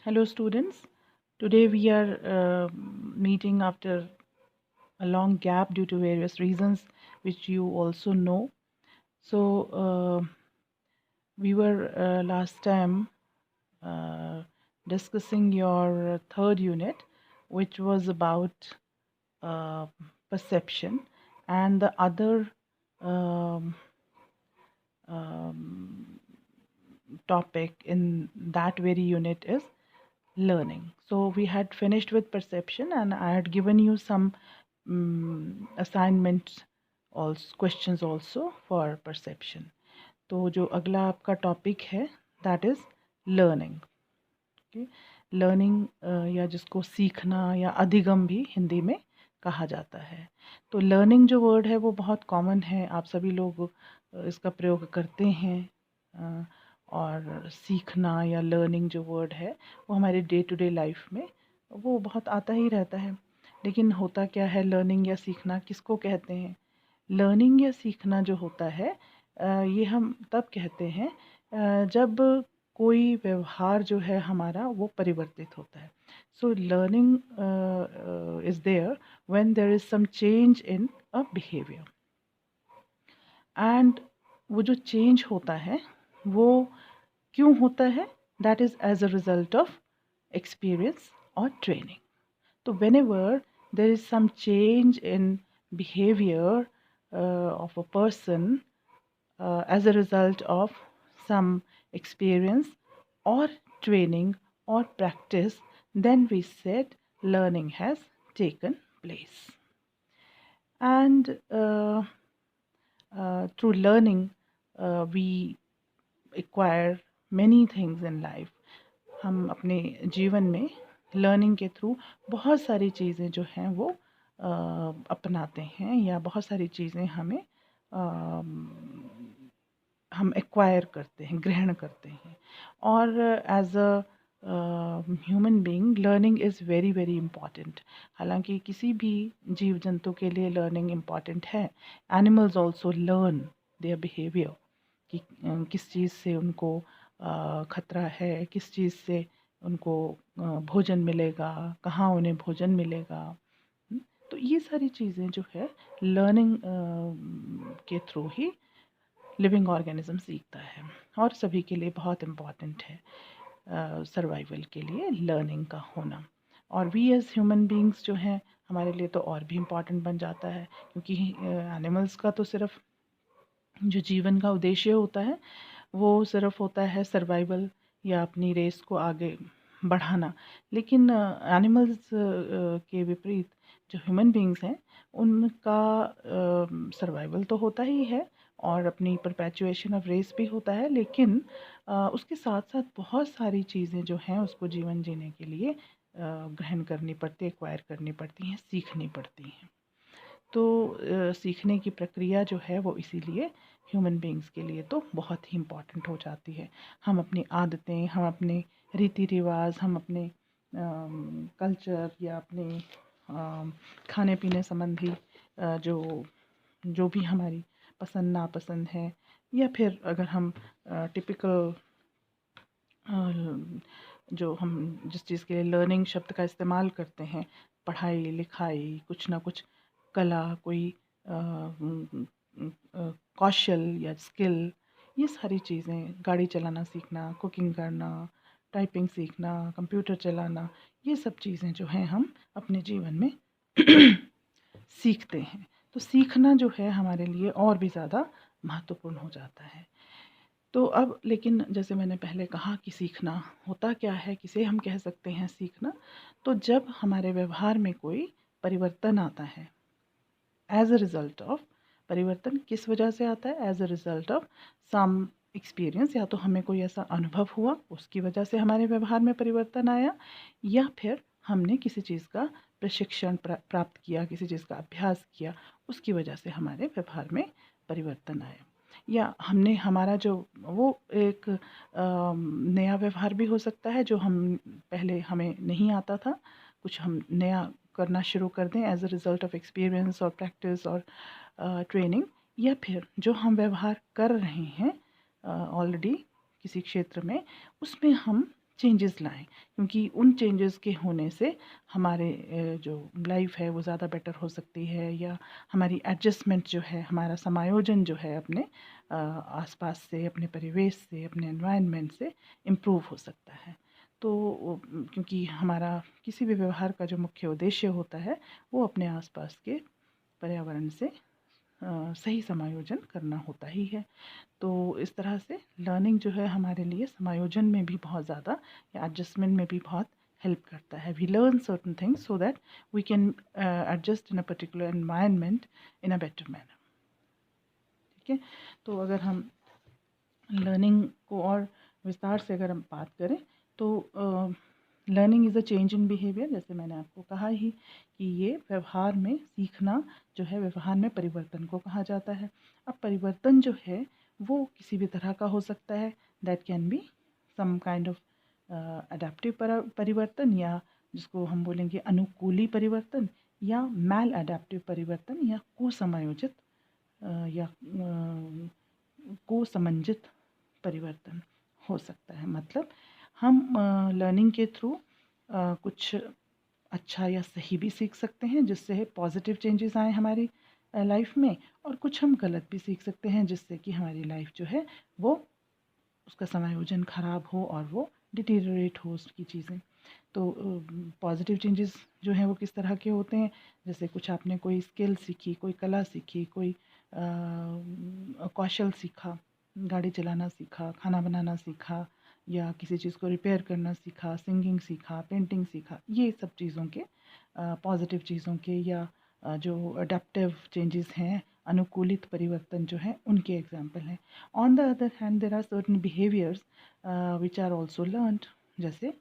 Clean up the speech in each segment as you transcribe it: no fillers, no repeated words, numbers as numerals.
Hello students, today we are meeting after a long gap due to various reasons which you also know. So we were last time uh, discussing your third unit, which was about uh, perception, and the other um, um, topic in that very unit is learning. So we had finished with perception, and I had given you some assignments, also questions also for perception. तो जो अगला आपका topic है that is learning. Okay, learning या जिसको सीखना या अधिगम भी हिंदी में कहा जाता है. तो लर्निंग जो वर्ड है वो बहुत कॉमन है, आप सभी लोग इसका प्रयोग करते हैं. और सीखना या लर्निंग जो वर्ड है वो हमारे डे टू डे लाइफ में वो बहुत आता ही रहता है. लेकिन होता क्या है, लर्निंग या सीखना किसको कहते हैं? लर्निंग या सीखना जो होता है ये हम तब कहते हैं जब कोई व्यवहार जो है हमारा वो परिवर्तित होता है. So learning is there when there is some change in a behaviour. एंड वो जो चेंज होता है वो क्यों होता है? That is as a result of experience और ट्रेनिंग. तो whenever there is some change in behavior of a person as a result of some experience or training or practice, then we said learning has taken place. And through learning we acquire many things in life. हम अपने जीवन में learning के through बहुत सारी चीज़ें जो हैं वो अपनाते हैं, या बहुत सारी चीज़ें हम एक्वायर करते हैं, ग्रहण करते हैं. और as a human being learning is very very important. हालांकि किसी भी जीव जंतु के लिए लर्निंग इम्पॉर्टेंट है. Animals also learn their behaviour कि किस चीज़ से उनको खतरा है, किस चीज़ से उनको भोजन मिलेगा, कहाँ उन्हें भोजन मिलेगा. तो ये सारी चीज़ें जो है लर्निंग के थ्रू ही लिविंग ऑर्गेनिज्म सीखता है, और सभी के लिए बहुत इम्पॉर्टेंट है सर्वाइवल के लिए लर्निंग का होना. और वी एज ह्यूमन बींग्स जो हैं हमारे लिए तो और भी इम्पॉर्टेंट बन जाता है, क्योंकि एनिमल्स का तो सिर्फ जो जीवन का उद्देश्य होता है वो सिर्फ होता है सर्वाइवल या अपनी रेस को आगे बढ़ाना. लेकिन एनिमल्स के विपरीत जो ह्यूमन बींग्स हैं उनका सर्वाइवल तो होता ही है और अपनी परपेचुएशन ऑफ रेस भी होता है, लेकिन उसके साथ साथ बहुत सारी चीज़ें जो हैं उसको जीवन जीने के लिए ग्रहण करनी पड़ती, एक्वायर करनी पड़ती हैं, सीखनी पड़ती हैं. तो सीखने की प्रक्रिया जो है वो इसीलिए ह्यूमन बींग्स के लिए तो बहुत ही इम्पॉर्टेंट हो जाती है. हम अपनी आदतें, हम अपने रीति रिवाज, हम अपने कल्चर या अपने खाने पीने संबंधी जो जो भी हमारी पसंद नापसंद है, या फिर अगर हम टिपिकल जो हम जिस चीज़ के लिए लर्निंग शब्द का इस्तेमाल करते हैं, पढ़ाई लिखाई, कुछ ना कुछ कला, कोई कौशल या स्किल, ये सारी चीज़ें, गाड़ी चलाना सीखना, कुकिंग करना, टाइपिंग सीखना, कंप्यूटर चलाना, ये सब चीज़ें जो हैं हम अपने जीवन में सीखते हैं. तो सीखना जो है हमारे लिए और भी ज़्यादा महत्वपूर्ण हो जाता है. तो अब लेकिन जैसे मैंने पहले कहा कि सीखना होता क्या है, किसे हम कह सकते हैं सीखना? तो जब हमारे व्यवहार में कोई परिवर्तन आता है एज अ रिज़ल्ट ऑफ, परिवर्तन किस वजह से आता है? As a result of some experience. या तो हमें कोई ऐसा अनुभव हुआ उसकी वजह से हमारे व्यवहार में परिवर्तन आया, या फिर हमने किसी चीज़ का प्रशिक्षण प्राप्त किया, किसी चीज़ का अभ्यास किया, उसकी वजह से हमारे व्यवहार में परिवर्तन आया. या हमने हमारा जो वो एक नया व्यवहार भी हो सकता है जो हम पहले हमें नहीं आता था, कुछ हम नया करना शुरू कर दें as a result of experience और प्रैक्टिस और ट्रेनिंग. या फिर जो हम व्यवहार कर रहे हैं ऑलरेडी किसी क्षेत्र में, उसमें हम चेंजेस लाएं, क्योंकि उन चेंजेस के होने से हमारे जो लाइफ है वो ज़्यादा बेटर हो सकती है, या हमारी एडजस्टमेंट जो है, हमारा समायोजन जो है अपने आसपास से, अपने परिवेश से, अपने एनवायरनमेंट से इम्प्रूव हो सकता है। तो क्योंकि हमारा किसी भी व्यवहार का जो मुख्य उद्देश्य होता है वो अपने आसपास के पर्यावरण से सही समायोजन करना होता ही है। तो इस तरह से लर्निंग जो है हमारे लिए समायोजन में भी बहुत ज़्यादा, या एडजस्टमेंट में भी बहुत हेल्प करता है। We learn certain things so that we can adjust in a particular environment in a better manner. ठीक है, तो अगर हम लर्निंग को और विस्तार से अगर हम बात करें तो learning is a change in behaviour, जैसे मैंने आपको कहा ही कि ये व्यवहार में सीखना जो है, व्यवहार में परिवर्तन को कहा जाता है। अब परिवर्तन जो है वो किसी भी तरह का हो सकता है। That can be some kind of adaptive परिवर्तन, या जिसको हम बोलेंगे अनुकूली परिवर्तन, या मैल अडेप्टिव परिवर्तन, या कुसमायोजित या को समंजित परिवर्तन हो सकता है। मतलब हम लर्निंग के थ्रू कुछ अच्छा या सही भी सीख सकते हैं जिससे पॉजिटिव चेंजेस आए हमारी लाइफ में, और कुछ हम गलत भी सीख सकते हैं जिससे कि हमारी लाइफ जो है वो, उसका समायोजन ख़राब हो और वो डिटीरियोरेट हो उसकी चीज़ें। तो पॉजिटिव चेंजेस जो हैं वो किस तरह के होते हैं, जैसे कुछ आपने कोई स्किल सीखी, कोई कला सीखी, कोई कौशल सीखा, गाड़ी चलाना सीखा, खाना बनाना सीखा, या किसी चीज़ को रिपेयर करना सीखा, सिंगिंग सीखा, पेंटिंग सीखा, ये सब चीज़ों के पॉजिटिव चीज़ों के, या जो अडेप्टिव चेंजेस हैं, अनुकूलित परिवर्तन जो हैं, उनके एग्जाम्पल हैं। On the other hand there are certain behaviours which are also learned, जैसे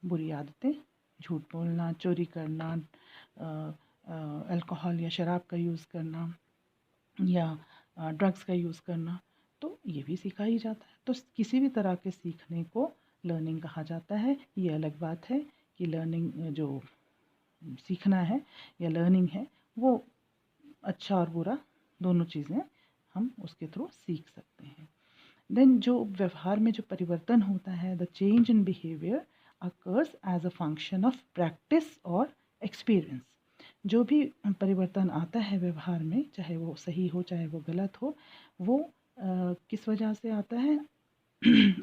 बुरी आदतें, झूठ बोलना, चोरी करना, अल्कोहल या शराब का यूज़ करना, या ड्रग्स का यूज़ करना, तो ये भी सीखा ही जाता है। तो किसी भी तरह के सीखने को लर्निंग कहा जाता है। ये अलग बात है कि लर्निंग जो सीखना है या लर्निंग है वो अच्छा और बुरा दोनों चीज़ें हम उसके थ्रू सीख सकते हैं। देन जो व्यवहार में जो परिवर्तन होता है, the change in behaviour occurs as a function of practice और एक्सपीरियंस। जो भी परिवर्तन आता है व्यवहार में, चाहे वो सही हो चाहे वो गलत हो, वो किस वजह से आता है?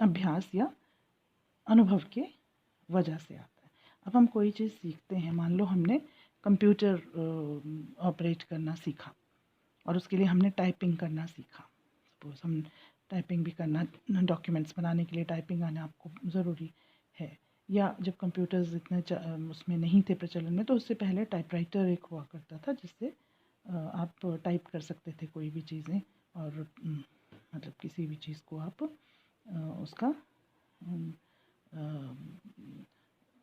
अभ्यास या अनुभव के वजह से आता है। अब हम कोई चीज़ सीखते हैं, मान लो हमने कंप्यूटर ऑपरेट करना सीखा और उसके लिए हमने टाइपिंग करना सीखा। सपोज़ हम टाइपिंग भी करना, डॉक्यूमेंट्स बनाने के लिए टाइपिंग आना आपको ज़रूरी है। या जब कंप्यूटर्स इतने उसमें नहीं थे प्रचलन में, तो उससे पहले टाइपराइटर एक हुआ करता था जिससे आप टाइप कर सकते थे कोई भी चीज़ें, और मतलब किसी भी चीज़ को आप उसका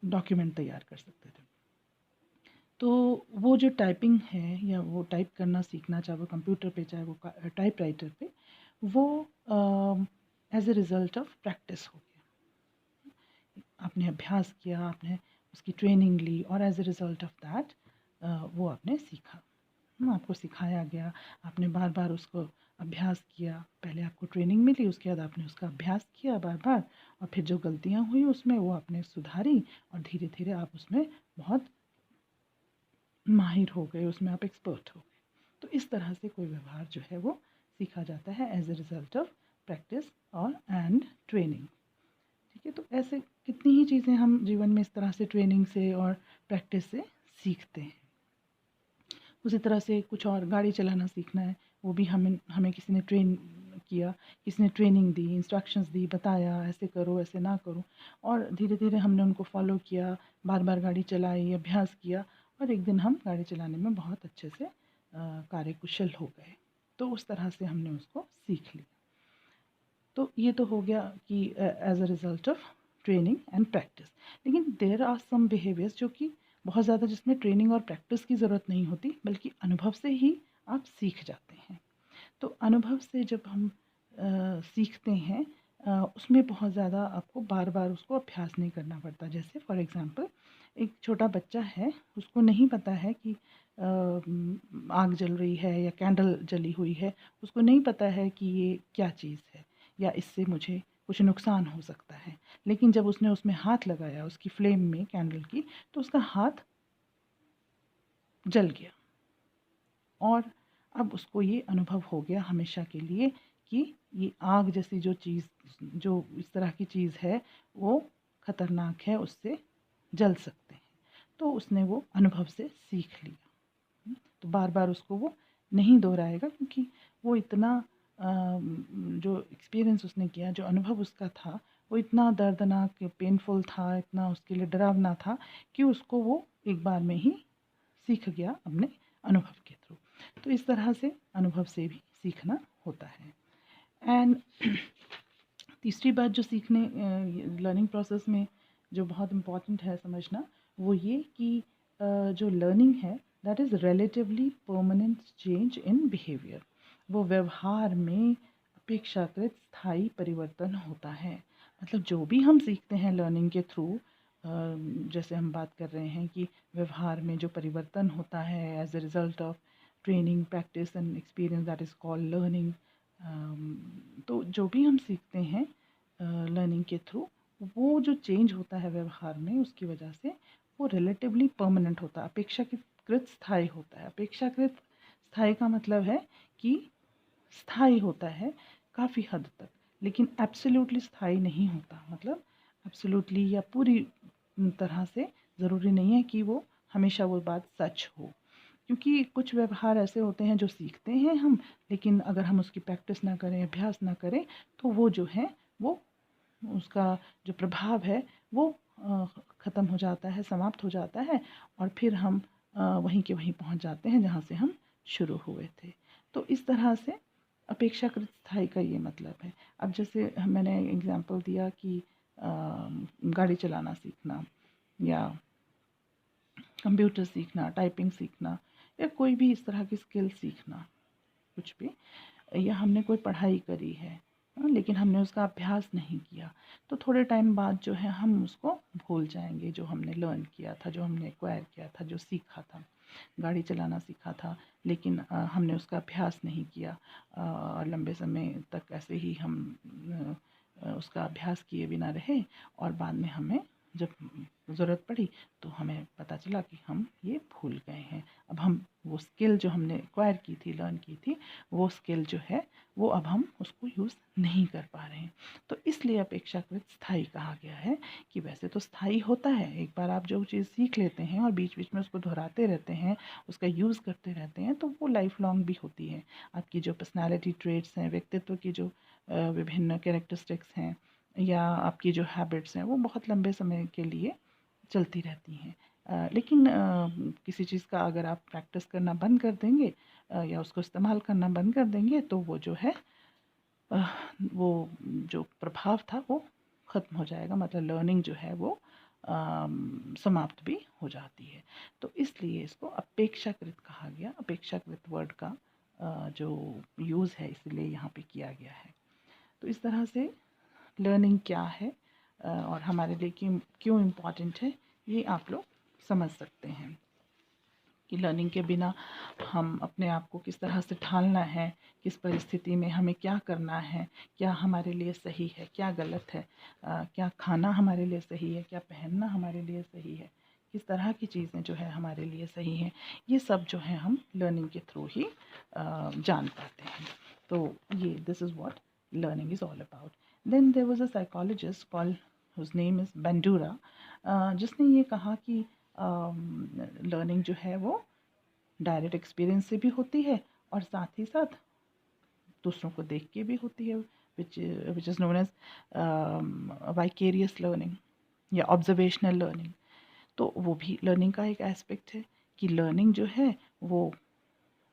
डॉक्यूमेंट तैयार कर सकते थे। तो वो जो टाइपिंग है या वो टाइप करना सीखना, चाहे वो कंप्यूटर पे चाहे वो टाइपराइटर पे, वो as a result of practice हो गया। आपने अभ्यास किया, आपने उसकी ट्रेनिंग ली, और as a result of that वो आपने सीखा। आपको सिखाया गया, आपने बार बार उसको अभ्यास किया। पहले आपको ट्रेनिंग मिली, उसके बाद आपने उसका अभ्यास किया बार बार, और फिर जो गलतियाँ हुई उसमें वो आपने सुधारी, और धीरे धीरे आप उसमें बहुत माहिर हो गए, उसमें आप एक्सपर्ट हो गए। तो इस तरह से कोई व्यवहार जो है वो सीखा जाता है as a result of practice और एंड ट्रेनिंग। ठीक है, तो ऐसे कितनी ही चीज़ें हम जीवन में इस तरह से ट्रेनिंग से और प्रैक्टिस से सीखते हैं। उसी तरह से कुछ और, गाड़ी चलाना सीखना है, वो भी हमें हमें किसी ने ट्रेन किया, किसी ने ट्रेनिंग दी, इंस्ट्रक्शंस दी, बताया ऐसे करो ऐसे ना करो, और धीरे धीरे हमने उनको फॉलो किया, बार बार गाड़ी चलाई, अभ्यास किया, और एक दिन हम गाड़ी चलाने में बहुत अच्छे से कार्यकुशल हो गए। तो उस तरह से हमने उसको सीख लिया। तो ये तो हो गया कि as a result of training and practice. लेकिन देयर आर सम बिहेवियर्स जो कि बहुत ज़्यादा, जिसमें ट्रेनिंग और प्रैक्टिस की ज़रूरत नहीं होती, बल्कि अनुभव से ही आप सीख जाते हैं। तो अनुभव से जब हम सीखते हैं, उसमें बहुत ज़्यादा आपको बार बार उसको अभ्यास नहीं करना पड़ता। जैसे फॉर एग्ज़ाम्पल, एक छोटा बच्चा है, उसको नहीं पता है कि आग जल रही है या कैंडल जली हुई है, उसको नहीं पता है कि ये क्या चीज़ है, या इससे मुझे कुछ नुकसान हो सकता है। लेकिन जब उसने उसमें हाथ लगाया उसकी फ्लेम में कैंडल की, तो उसका हाथ जल गया और अब उसको ये अनुभव हो गया हमेशा के लिए कि ये आग जैसी जो चीज़, जो इस तरह की चीज़ है, वो खतरनाक है, उससे जल सकते हैं। तो उसने वो अनुभव से सीख लिया। तो बार बार उसको वो नहीं दोहराएगा, क्योंकि वो इतना जो एक्सपीरियंस उसने किया, जो अनुभव उसका था, वो इतना दर्दनाक पेनफुल था, इतना उसके लिए डरावना था कि उसको वो एक बार में ही सीख गया अपने अनुभव के थ्रू। तो इस तरह से अनुभव से भी सीखना होता है। एंड तीसरी बात जो सीखने लर्निंग प्रोसेस में जो बहुत इम्पॉर्टेंट है समझना, वो ये कि जो लर्निंग है that is relatively permanent change in behaviour. वो व्यवहार में अपेक्षाकृत स्थायी परिवर्तन होता है। मतलब जो भी हम सीखते हैं लर्निंग के थ्रू, जैसे हम बात कर रहे हैं कि व्यवहार में जो परिवर्तन होता है as a result of training, practice and experience, that is called learning. तो जो भी हम सीखते हैं लर्निंग के थ्रू, वो जो चेंज होता है व्यवहार में, उसकी वजह से वो रिलेटिवली परमानेंट होता है, अपेक्षाकृत स्थायी होता है। अपेक्षाकृत स्थायी का मतलब है कि स्थायी होता है काफ़ी हद तक, लेकिन एब्सोल्युटली स्थायी नहीं होता। मतलब एब्सोल्युटली या पूरी तरह से ज़रूरी नहीं है कि वो हमेशा वो बात सच हो, क्योंकि कुछ व्यवहार ऐसे होते हैं जो सीखते हैं हम, लेकिन अगर हम उसकी प्रैक्टिस ना करें, अभ्यास ना करें, तो वो जो है वो उसका जो प्रभाव है वो ख़त्म हो जाता है, समाप्त हो जाता है, और फिर हम वहीं के वहीं पहुंच जाते हैं जहां से हम शुरू हुए थे। तो इस तरह से अपेक्षाकृत स्थायी का ये मतलब है। अब जैसे मैंने एग्जांपल दिया कि गाड़ी चलाना सीखना, या कंप्यूटर सीखना, टाइपिंग सीखना, या कोई भी इस तरह की स्किल सीखना, कुछ भी, या हमने कोई पढ़ाई करी है, लेकिन हमने उसका अभ्यास नहीं किया, तो थोड़े टाइम बाद जो है हम उसको भूल जाएंगे, जो हमने लर्न किया था, जो हमने एक्वायर किया था, जो सीखा था। गाड़ी चलाना सीखा था, लेकिन हमने उसका अभ्यास नहीं किया, और लंबे समय तक ऐसे ही हम उसका अभ्यास किए बिना रहे, और बाद में हमें जब ज़रूरत पड़ी तो हमें पता चला कि हम ये भूल गए हैं। अब हम वो स्किल जो हमने एक्वायर की थी, लर्न की थी, वो स्किल जो है वो अब हम उसको यूज़ नहीं कर पा रहे हैं। तो इसलिए अपेक्षाकृत स्थायी कहा गया है कि वैसे तो स्थायी होता है, एक बार आप जो चीज़ सीख लेते हैं और बीच बीच में उसको दोहराते रहते हैं, उसका यूज़ करते रहते हैं, तो वो लाइफ लॉन्ग भी होती है। आपकी जो पर्सनैलिटी ट्रेट्स हैं, व्यक्तित्व की जो विभिन्न कैरेक्टरिस्टिक्स हैं, या आपकी जो हैबिट्स हैं, वो बहुत लंबे समय के लिए चलती रहती हैं। लेकिन किसी चीज़ का अगर आप प्रैक्टिस करना बंद कर देंगे, या उसको इस्तेमाल करना बंद कर देंगे, तो वो जो है वो जो प्रभाव था वो ख़त्म हो जाएगा। मतलब लर्निंग जो है वो समाप्त भी हो जाती है। तो इसलिए इसको अपेक्षाकृत कहा गया। अपेक्षाकृत वर्ड का जो यूज़ है इसलिए यहाँ पे किया गया है। तो इस तरह से लर्निंग क्या है और हमारे लिए क्यों इम्पॉर्टेंट है, ये आप लोग समझ सकते हैं कि लर्निंग के बिना हम अपने आप को किस तरह से ढालना है, किस परिस्थिति में हमें क्या करना है, क्या हमारे लिए सही है, क्या गलत है, क्या खाना हमारे लिए सही है, क्या पहनना हमारे लिए सही है, किस तरह की चीज़ें जो है हमारे लिए सही हैं, ये सब जो है हम लर्निंग के थ्रू ही जान पाते हैं। तो ये this is what learning is all about. Then there was a psychologist called whose name is Bandura, जिसने ये कहा कि लर्निंग जो है वो डायरेक्ट एक्सपीरियंस से भी होती है और साथ ही साथ दूसरों को देख के भी होती है, which is known as vicarious learning या ऑब्जर्वेशनल लर्निंग। तो वो भी लर्निंग का एक एस्पेक्ट है कि लर्निंग जो है वो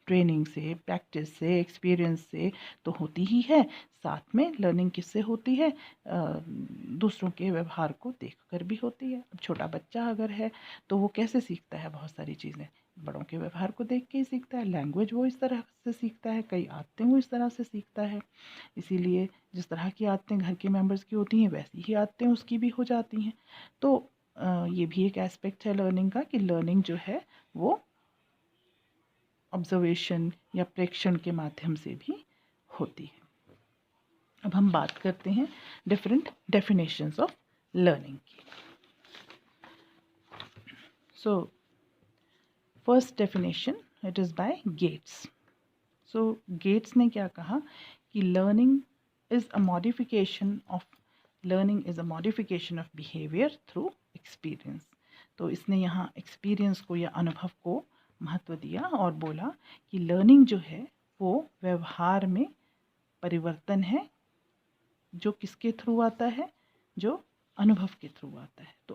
ट्रेनिंग से, प्रैक्टिस से, एक्सपीरियंस से तो होती ही है, साथ में लर्निंग किससे होती है, दूसरों के व्यवहार को देखकर भी होती है। अब छोटा बच्चा अगर है तो वो कैसे सीखता है बहुत सारी चीज़ें, बड़ों के व्यवहार को देख के ही सीखता है। लैंग्वेज वो इस तरह से सीखता है, कई आदतें वो इस तरह से सीखता है। इसीलिए जिस तरह की आदतें घर के मेंबर्स की होती हैं वैसी ही आदतें उसकी भी हो जाती हैं। तो ये भी एक एस्पेक्ट है लर्निंग का कि लर्निंग जो है वो ऑब्जर्वेशन या प्रेक्षण के माध्यम से भी होती है। अब हम बात करते हैं डिफरेंट डेफिनेशंस ऑफ लर्निंग की। So first definition it is by Gates. So Gates ने क्या कहा कि learning is a modification of behaviour through experience. तो इसने यहाँ एक्सपीरियंस को या अनुभव को महत्व दिया और बोला कि लर्निंग जो है वो व्यवहार में परिवर्तन है जो किसके थ्रू आता है, जो अनुभव के थ्रू आता है। तो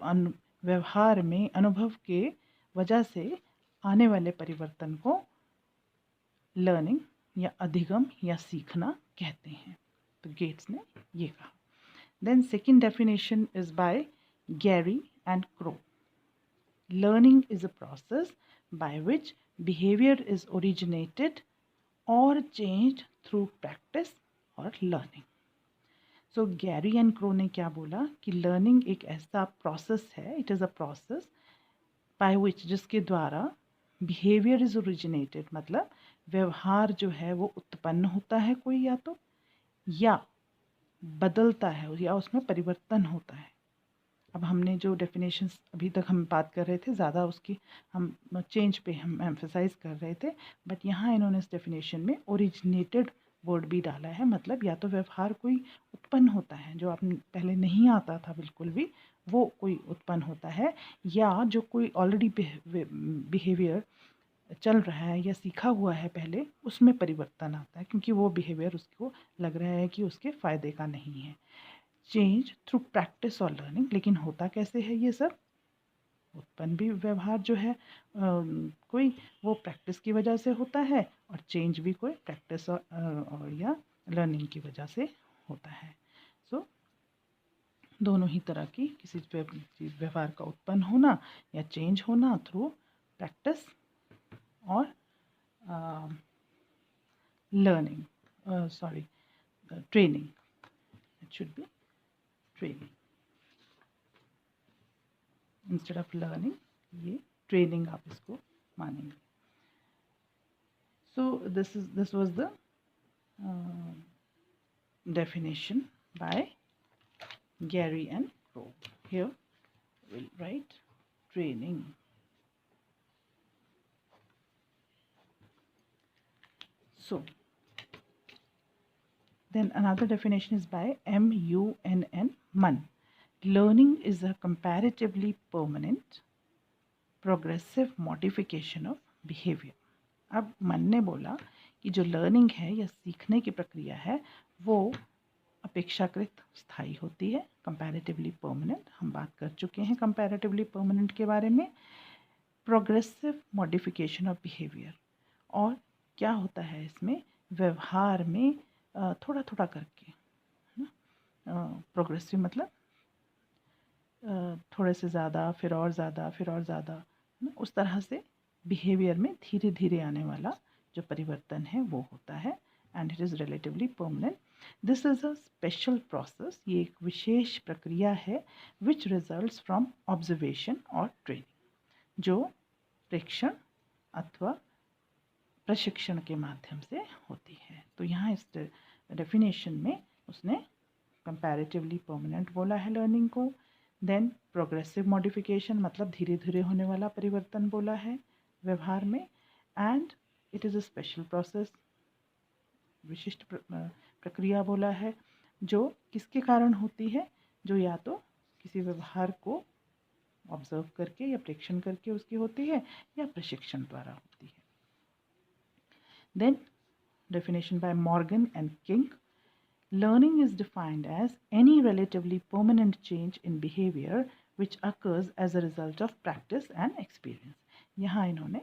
व्यवहार में अनुभव के वजह से आने वाले परिवर्तन को लर्निंग या अधिगम या सीखना कहते हैं। तो गेट्स ने ये कहा। Then second definition is by Garry and Crow. Learning is a process by which behaviour is originated और चेंज्ड थ्रू प्रैक्टिस और learning. So Garry and Crow ने क्या बोला कि लर्निंग एक ऐसा प्रोसेस है, it is a process by which, जिसके द्वारा बिहेवियर इज ओरिजिनेटेड, मतलब व्यवहार जो है वो उत्पन्न होता है कोई, या बदलता है या उसमें परिवर्तन होता है। अब हमने जो डेफिनेशंस अभी तक हम बात कर रहे थे, ज़्यादा उसकी हम चेंज पे हम एम्फेसाइज कर रहे थे, बट यहाँ इन्होंने इस डेफिनेशन में ओरिजिनेटेड वर्ड भी डाला है। मतलब या तो व्यवहार कोई उत्पन्न होता है जो आपने पहले नहीं आता था बिल्कुल भी, वो कोई उत्पन्न होता है, या जो कोई ऑलरेडी बिहेवियर चल रहा है या सीखा हुआ है पहले, उसमें परिवर्तन आता है क्योंकि वो बिहेवियर उसको लग रहा है कि उसके फ़ायदे का नहीं है। चेंज थ्रू प्रैक्टिस और लर्निंग, लेकिन होता कैसे है ये सब? उत्पन्न भी व्यवहार जो है कोई, वो प्रैक्टिस की वजह से होता है, और चेंज भी कोई प्रैक्टिस और या लर्निंग की वजह से होता है। सो दोनों ही तरह की किसी व्यवहार का उत्पन्न होना या चेंज होना थ्रू प्रैक्टिस और learning, training, it should be training instead of learning, ये training आप इसको मानेंगे। So this was the definition by Gary and Crow. Here we'll write training. So then another definition is by MUNN, Mann. Learning is a comparatively permanent progressive modification of behaviour. अब मन ने बोला कि जो learning है या सीखने की प्रक्रिया है वो अपेक्षाकृत स्थायी होती है, कंपैरेटिवली परमानेंट। हम बात कर चुके हैं कंपैरेटिवली परमानेंट के बारे में। प्रोग्रेसिव मॉडिफिकेशन ऑफ बिहेवियर, और क्या होता है इसमें, व्यवहार में थोड़ा थोड़ा करके, प्रोग्रेसिव मतलब थोड़े से ज़्यादा, फिर और ज़्यादा, फिर और ज़्यादा, उस तरह से बिहेवियर में धीरे धीरे आने वाला जो परिवर्तन है वो होता है, and it is relatively permanent. This is a special process, ये एक विशेष प्रक्रिया है, विच रिजल्ट्स फ्रॉम ऑब्जर्वेशन और ट्रेनिंग, जो प्रेक्षण अथवा प्रशिक्षण के माध्यम से होती है। तो यहाँ इस डेफिनेशन में उसने कंपैरेटिवली परमानेंट बोला है लर्निंग को, देन प्रोग्रेसिव मॉडिफिकेशन मतलब धीरे धीरे होने वाला परिवर्तन बोला है व्यवहार में, and it is a special process, विशिष्ट प्रक्रिया बोला है, जो किसके कारण होती है, जो या तो किसी व्यवहार को ऑब्जर्व करके या प्रेक्षण करके उसकी होती है, या प्रशिक्षण द्वारा होती है। Then definition by Morgan and King. Learning is defined as any relatively permanent change in behavior which occurs as a result of practice and experience. यहाँ इन्होंने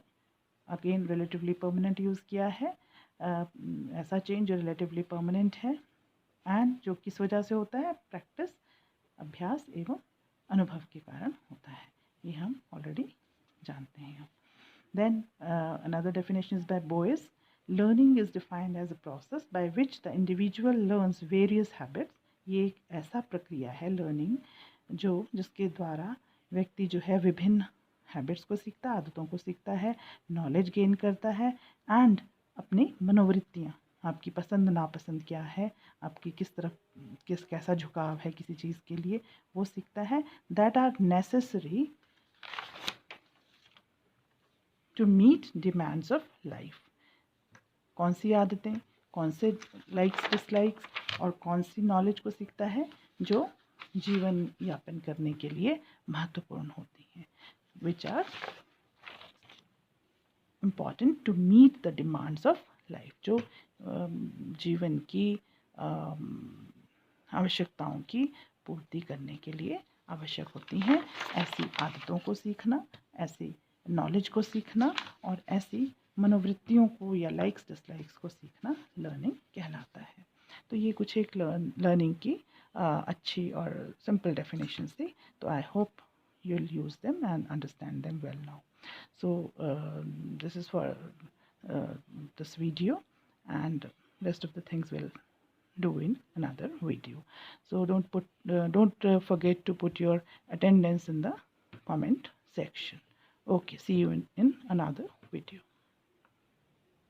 अगेन relatively permanent यूज़ किया है, ऐसा चेंज जो relatively permanent है and जो किस वजह से होता है, प्रैक्टिस, अभ्यास एवं अनुभव के कारण होता है, ये हम ऑलरेडी जानते हैं। Then another definition is by Boyce. Learning is defined as a process by which the individual learns various habits. ये एक ऐसा प्रक्रिया है लर्निंग जिसके द्वारा व्यक्ति जो है विभिन्न हैबिट्स को सीखता है, आदतों को सीखता है, नॉलेज गेन करता है, एंड अपनी मनोवृत्तियाँ, आपकी पसंद नापसंद क्या है, आपकी कैसा झुकाव है किसी चीज़ के लिए, वो सीखता है. That are necessary to meet demands of life. कौन सी आदतें, कौन से लाइक्स डिसलाइक्स और कौन सी नॉलेज को सीखता है जो जीवन यापन करने के लिए महत्वपूर्ण होती हैं, which are important to meet the demands of life. जो जीवन की आवश्यकताओं की पूर्ति करने के लिए आवश्यक होती हैं. ऐसी आदतों को सीखना, ऐसी नॉलेज को सीखना और ऐसी मनोवृत्तियों को या लाइक्स डिसलाइक्स को सीखना लर्निंग कहलाता है. तो ये कुछ एक लर्निंग की अच्छी और सिंपल डेफिनेशंस थी. तो I hope you'll use them and understand them well now. So this is for this video, and rest of the things we'll do in another video. So don't forget to put your attendance in the comment section. Okay, see you in another video.